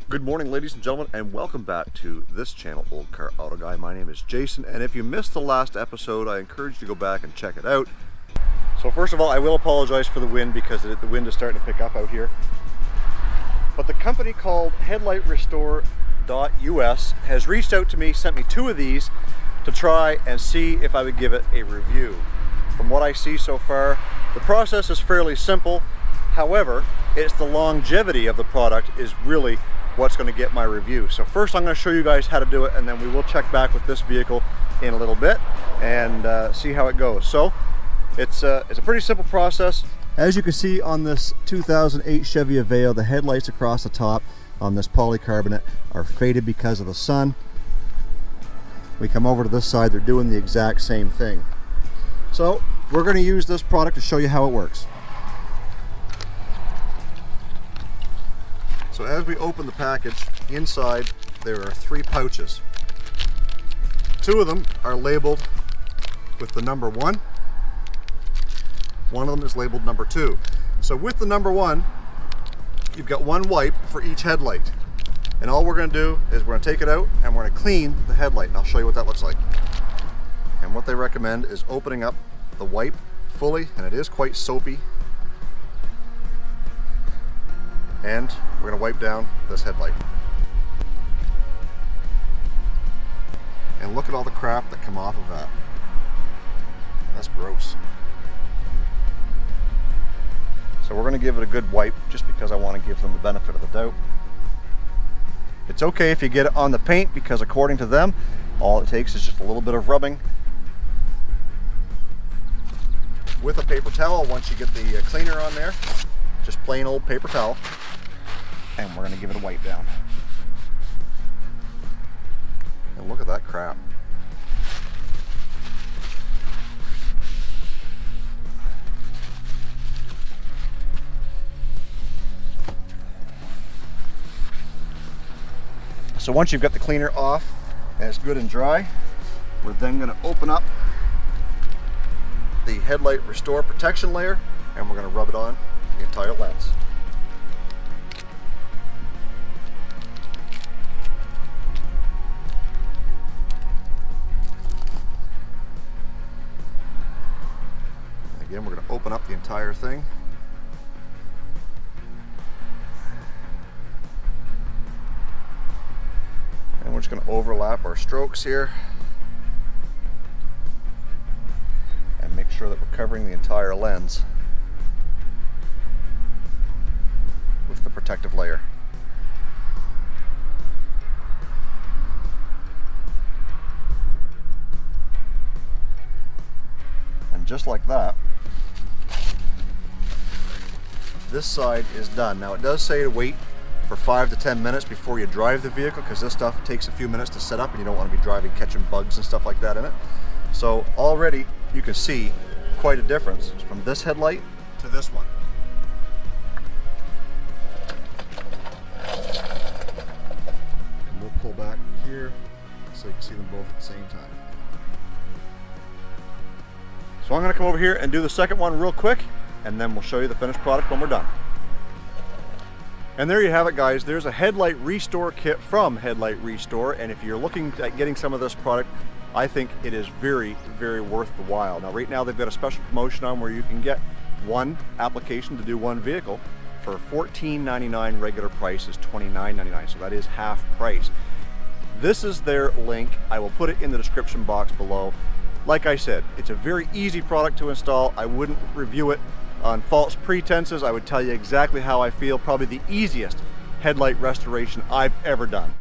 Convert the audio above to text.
Good morning, ladies and gentlemen, and welcome back to this channel, Old Car Auto Guy. My name is Jason, and if you missed the last episode, I encourage you to go back and check it out. So first of all, I will apologize for the wind because the wind is starting to pick up out here. But the company called Headlight Restore.us has reached out to me, sent me 2 of these to try and see if I would give it a review. From what I see so far, the process is fairly simple. However, it's the longevity of the product is really what's going to get my review. So first I'm going to show you guys how to do it, and then we will check back with this vehicle in a little bit and see how it goes. So it's a pretty simple process. As you can see on this 2008 Chevy Aveo, the headlights across the top on this polycarbonate are faded because of the sun. We come over to this side, they're doing the exact same thing. So we're going to use this product to show you how it works. So as we open the package, inside there are 3 pouches. 2 of them are labeled with the number 1. One of them is labeled number 2. So with the number 1, you've got 1 wipe for each headlight. And all we're going to do is we're going to take it out and we're going to clean the headlight. And I'll show you what that looks like. And what they recommend is opening up the wipe fully, and it is quite soapy. And we're going to wipe down this headlight. And look at all the crap that come off of that. That's gross. So we're going to give it a good wipe just because I want to give them the benefit of the doubt. It's okay if you get it on the paint because according to them, all it takes is just a little bit of rubbing with a paper towel. Once you get the cleaner on there, just plain old paper towel. And we're going to give it a wipe down. And look at that crap. So once you've got the cleaner off and it's good and dry, we're then going to open up the Headlight Restore protection layer and we're going to rub it on the entire lens. Again, we're going to open up the entire thing. And we're just going to overlap our strokes here and make sure that we're covering the entire lens with the protective layer. And just like that, this side is done. Now it does say to wait for 5 to 10 minutes before you drive the vehicle because this stuff takes a few minutes to set up and you don't want to be driving catching bugs and stuff like that in it. So already you can see quite a difference from this headlight to this one. And we'll pull back here so you can see them both at the same time. So I'm going to come over here and do the second one real quick, and then we'll show you the finished product when we're done. And there you have it, guys. There's a Headlight Restore kit from Headlight Restore, and if you're looking at getting some of this product, I think it is very, very worth the while. Now right now they've got a special promotion on where you can get 1 application to do 1 vehicle for $14.99. Regular price is $29.99, so that is half price. This is their link. I will put it in the description box below. Like I said, it's a very easy product to install. I wouldn't review it on false pretenses. I would tell you exactly how I feel. Probably the easiest headlight restoration I've ever done.